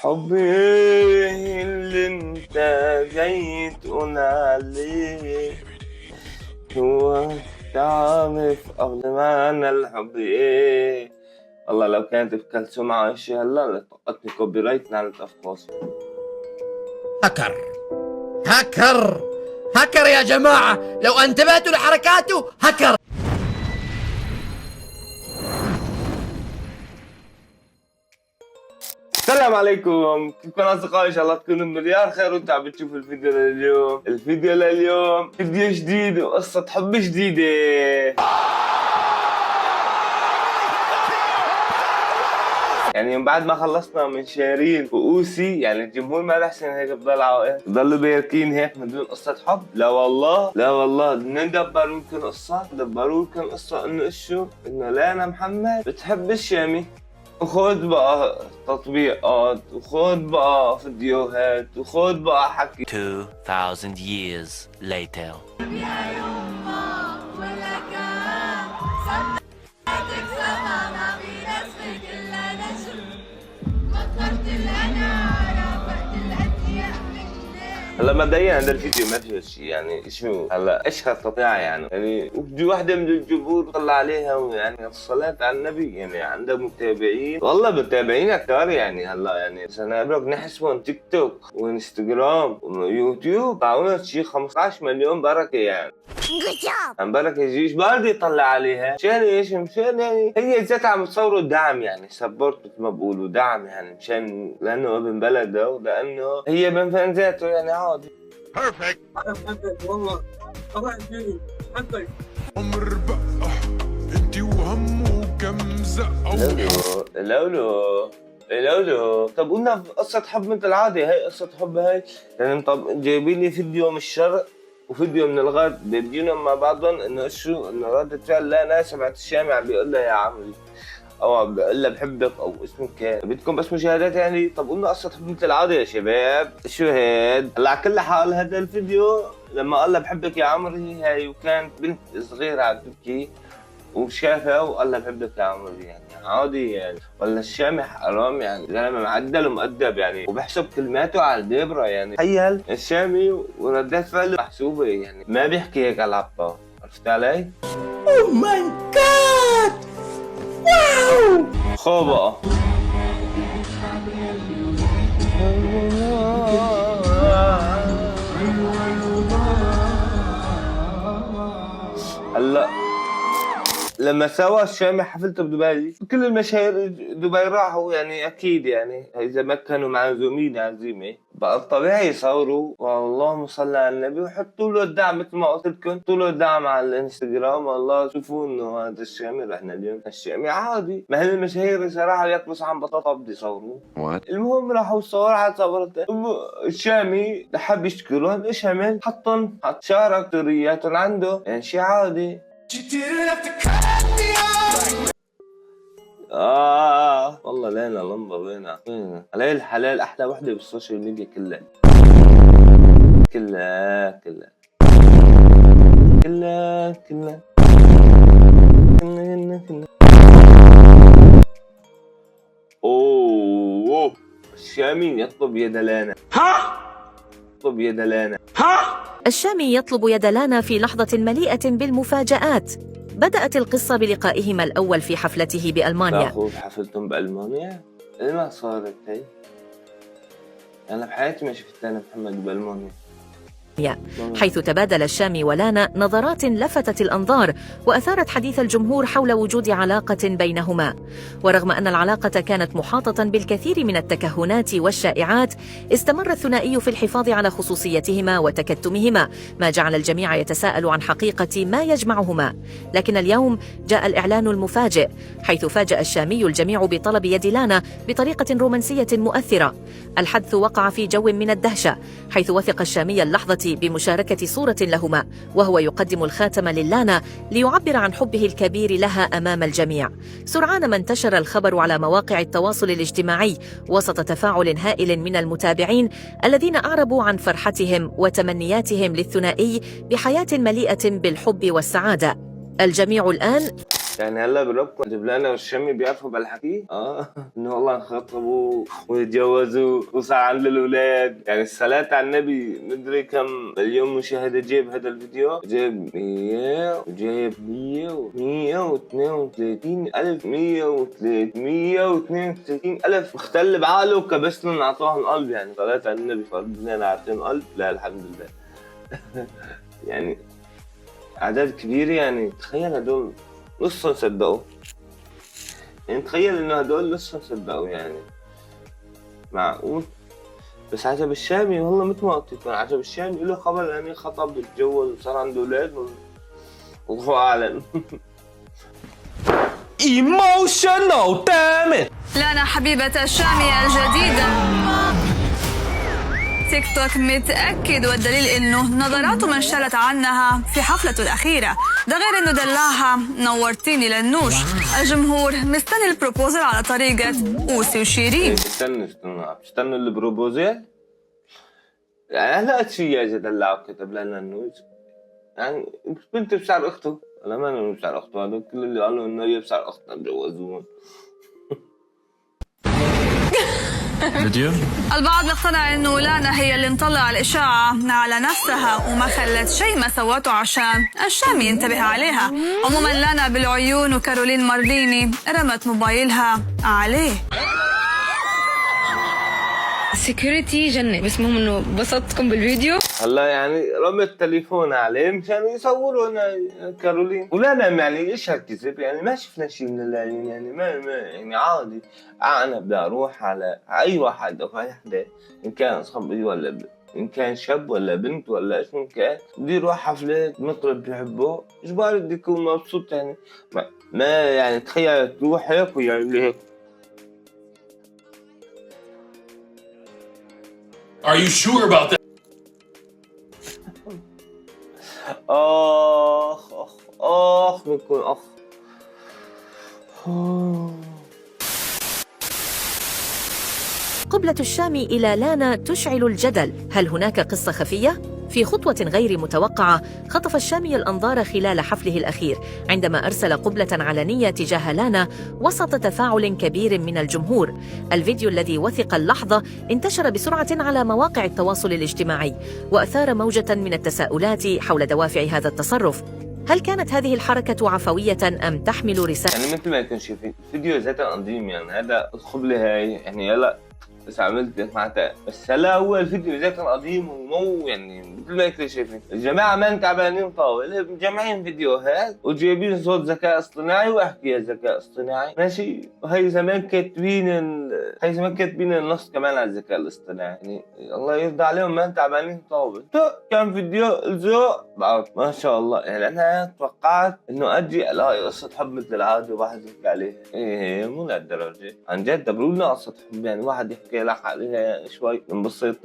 حبي اللي انت جاي تقول عليه هو تعرف قبل ما انا الحب ايه. والله لو كانت بكلثوم عايشة هلا لطقتني كوبي رايت نالت افكاس. هكر هكر هكر يا جماعة، لو انتبهتوا لحركاته هكر. السلام عليكم، كيفكم اصدقائي؟ ان شاء الله تكونوا بمليار خير وانتم عم بتشوفوا الفيديو لليوم. الفيديو لليوم فيديو جديد وقصة حب جديدة. يعني من بعد ما خلصنا من شيرين وأوسي، يعني الجمهور ما بحسن هيك بضل عواقب بضلوا بيركين هيك من دون قصة حب. لا والله لا والله دبروا لكم قصة، دبروا لكم قصة انه اشو انه لانا محمد بتحب الشامي، وخود بقى تطبيقات وخود بقى فيديوهات وخود بقى حكي. 2000 years later. هلا مبدئيا هذا الفيديو ما فيه شيء، يعني شو هلا ايش هالقطيعة يعني وفي وحدة من الجمهور طلع عليها يعني الصلاة على النبي، يعني عندها متابعين والله متابعين كثار. يعني هلا يعني سنابلوك نحسبهم تيك توك وانستغرام ويوتيوب طلعوا شيء 15 مليون بركة. يعني عم بركة يجيش برضه يطلع عليها مشان ايش؟ مشان يعني هي ذاتها عم تصوروا دعم، يعني سبورت مثل ما بقولوا دعم، يعني مشان لانه ابن بلده ولانه هي بنفهم ذاته يعني عادي. بيرفكت. انا بحبك والله، الله يهديك بحبك. عمر بقى انتي وهمه كم زقه. لولو طب قلنا قصة حب مثل العادة، هي قصة حب هي يعني. طب جايبين لي فيديو من الشرق وفيديو من الغرب بيدينهم مع بعضهم انه شو انه ردة فعل لا ناس سمعت الشامي عم بيقول لها يا عمري او عم بيقول لها بحبك او اسمك كان بدكم بس مشاهدات يعني. طب قلنا قصة حب مثل العادة يا شباب. شو هاد؟ هلا على كل حال هذا الفيديو لما قال لها بحبك يا عمري هي وكانت بنت صغيرة عم تبكي وشافها وقال لها بحبك يا عمري، يعني عادي يعني. ولا الشامي حرام يعني، زلمه معدل ومؤدب يعني وبحسب كلماته على الدبره. يعني تخيل الشامي وردات فعله محسوبه، يعني ما بيحكي هيك على العبطه، عرفت علي؟ اوه ماي جاد، واو. خو بقى هلا لما سوى الشامي حفلته بدبي كل المشاهير دبي راحوا، يعني اكيد يعني اذا ما كانوا معزومين عزيمه بقى الطبيعي يصوروا واللهم صل على النبي وحطوا له الدعم مثل ما قلت لكم، حطوا له الدعم على الانستغرام. والله شوفوا انه هذا الشامي رحنا اليوم الشامي عادي. ما هي المشاهير صراحه يطبس عن بطاطا بدي يصوروا. المهم راحوا صوروا على صورته الشامي حب يشكرهم. ايش عمل؟ حطهم شارك ستورياتهم عنده، يعني شيء عادي. والله لينا لمبة وينها علي الحلال أحلى وحدة بالسوشيال ميديا كلها كلها كلها كلها كلها كلها كلها. أوه الشامي يطلب يد لانا. يطلب يد لانا. الشامي يطلب يد لانا في لحظة مليئة بالمفاجآت. بدأت القصة بلقائهما الأول في حفلته بألمانيا. تاخذ حفلتهم بألمانيا؟ إيه ما صارت هي؟ أنا بحياتي ما شفت أنا محمد بألمانيا. حيث تبادل الشامي ولانا نظرات لفتت الأنظار وأثارت حديث الجمهور حول وجود علاقة بينهما. ورغم أن العلاقة كانت محاطة بالكثير من التكهنات والشائعات، استمر الثنائي في الحفاظ على خصوصيتهما وتكتمهما، ما جعل الجميع يتساءل عن حقيقة ما يجمعهما. لكن اليوم جاء الإعلان المفاجئ، حيث فاجأ الشامي الجميع بطلب يد لانا بطريقة رومانسية مؤثرة. الحدث وقع في جو من الدهشة، حيث وثق الشامي اللحظة بمشاركة صورة لهما وهو يقدم الخاتم للانا ليعبر عن حبه الكبير لها أمام الجميع. سرعان ما انتشر الخبر على مواقع التواصل الاجتماعي وسط تفاعل هائل من المتابعين الذين أعربوا عن فرحتهم وتمنياتهم للثنائي بحياة مليئة بالحب والسعادة. الجميع الآن يعني هلا بربكم دبلانة والشامي بيعرفوا بالحكي؟ انه والله انخطبوا ويتجوزوا وصار عند الاولاد، يعني الصلاة على النبي مدري كم مليون مشاهدة جايب هذا الفيديو، جايب 100 وجايب 132 ألف 132 ألف مختل بعقله وكبس لهم أعطوهم قلب، يعني صلاة على النبي فرضنا عارفين قلب، لا الحمد لله. يعني أعداد كبيرة، يعني تخيل هدول نصهم صدقوا، يعني تخيل انه هدول نصهم صدقوا، يعني معقول؟ بس عجب الشامي والله مثل ما قلت لكم، عجب الشامي له خبر يعني خطب بتجوز وصار عنده اولاد والله اعلم. Emotional damn it. لانا حبيبة الشامي الجديدة تيك توك متأكد، والدليل إنه نظراته ما انشالت عنها في حفلته الأخيرة، ده غير إنه دلاها نورتيني للنوش. الجمهور مستني البروبوزل على طريقة أوسي وشيرين. استنوا البروبوزل، يعني هلا شي يا دلعوا كتب لنا النوش، يعني بنت بشعر أخته، ولا ما أنا بشعر أخته، هذول كل اللي قالوا إنه هي بشعر أختها تجوزوهم. البعض مقتنع انه لانا هي اللي مطلع الاشاعة على نفسها وما خلت شيء ما سواته عشان الشامي ينتبه عليها. عموما لانا بالعيون وكارولين مارديني رمت موبايلها عليه. سيكوريتي جنة، بس المهم انه بسطتكم بالفيديو. هلا يعني رمت تليفون عليه مشان يصوروا انا كارولين، ولا يعني ايش هالكذب، يعني ما شفنا شيء من اللاعبين، يعني ما يعني عادي. انا بدي اروح على اي واحد او اي حدا، ان كان صبي ولا ان كان شاب ولا بنت ولا ايش من كان، بدي اروح حفله مطرب بحبه، اجباري بدي اكون مبسوط، يعني ما يعني تخيل تروح هيك ويعمل هيك. Are you sure about that? آخ بكون أخ. قبلة الشامي إلى لانا تشعل الجدل. هل هناك قصة خفية؟ في خطوة غير متوقعة خطف الشامي الأنظار خلال حفله الأخير عندما أرسل قبلة علنية تجاه لانا وسط تفاعل كبير من الجمهور. الفيديو الذي وثق اللحظة انتشر بسرعة على مواقع التواصل الاجتماعي وأثار موجة من التساؤلات حول دوافع هذا التصرف. هل كانت هذه الحركة عفوية أم تحمل رسالة؟ يعني مثل ما يكون شايفين الفيديو ذاته قديم، يعني هذا القبلة هاي يعني يلا بس عملت معناتها، بس هلا هو الفيديو ذاته قديم ومو يعني مثل ما انتم شايفين الجماعه ما تعبانين طاول، مجمعين فيديوهات وجايبين صوت ذكاء اصطناعي واحكي يا ذكاء اصطناعي ماشي، وهي زمان كاتبين النص كمان على الذكاء الاصطناعي، يعني الله يرضى عليهم ما تعبانين طاول. كان فيديو الذوق بعد ما شاء الله، يعني انا توقعت انه اجي الاقي قصه حب مثل العاده وواحد يحكي عليها، ايه مو لهالدرجه عن جد، دبروا لنا قصه حب، يعني واحد يحكي لك عليها شوي ننبسط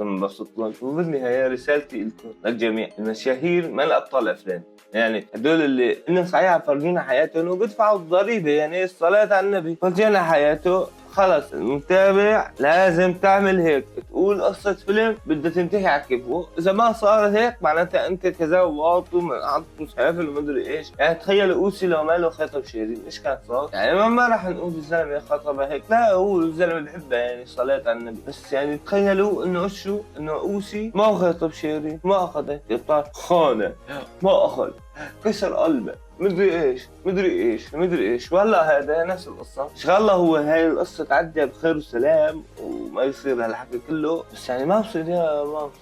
لهم. وبالنهايه رسالتي لكم للجميع، المشاهير ما الابطال افلام، يعني هدول اللي انه صحيح فرجونا حياتهم وبيدفعوا الضريبه، يعني الصلاه على النبي، فرجونا حياته خلص. المتابع لازم تعمل هيك، تقول قصة فيلم بدها تنتهي على كيفه، إذا ما صار هيك معناتها أنت كذا وواطو من عض مسافر ومدري إيش. يعني تخيل أوسي لو ما له خطب شيرين إيش كان صار؟ يعني ما راح نقول الزلمة خطبها هيك، لا هو الزلمة بحبها يعني صلاة على النبي، بس يعني تخيلوا إنه شو إنه أوسي ما خطب شيرين، ما أخذها يطلع خانة، ما أخذ كسر قلبه مدري ايش وهلا هذا نفس القصه. شغله هو هاي القصه تعدي بخير وسلام وما يصير هالحكي كله، بس يعني ما بصير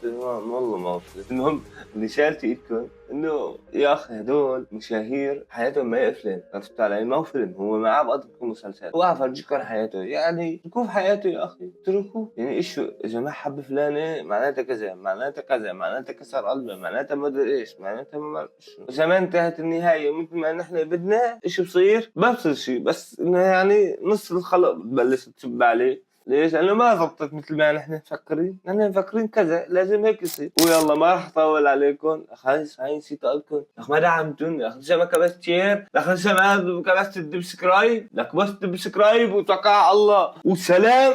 والله ما بصير. المهم رسالتي لكم انه يا اخي هدول مشاهير حياتهم ما افلام، عرفت علي؟ ما هو فيلم، هو ما عم بقدم مسلسل، هو عم فرجيكم حياته، يعني اتركوه في حياته يا اخي، اتركوه. يعني ايش اذا ما حب فلانه معناتها كذا معناتها كسر قلبه، معناتها ما ادري ايش، معناتها ما اذا ما انتهت النهايه مثل ما نحن بدنا ايش بصير؟ ما بصير شيء، بس انه يعني نص الخلق بتبلش تسب عليه. ليش؟ لأنه ما ضبطت مثل ما نحن مفكرين، نحن مفكرين كذا لازم هيك يصير. ويلا ما راح اطول عليكم، خلص هاي نسيت اقولكم، لك ما دعمتوني، لك لسه ما كبست شير، لك لسه ما كبست السبسكرايب، لك بس السبسكرايب وتوكل على الله والسلام.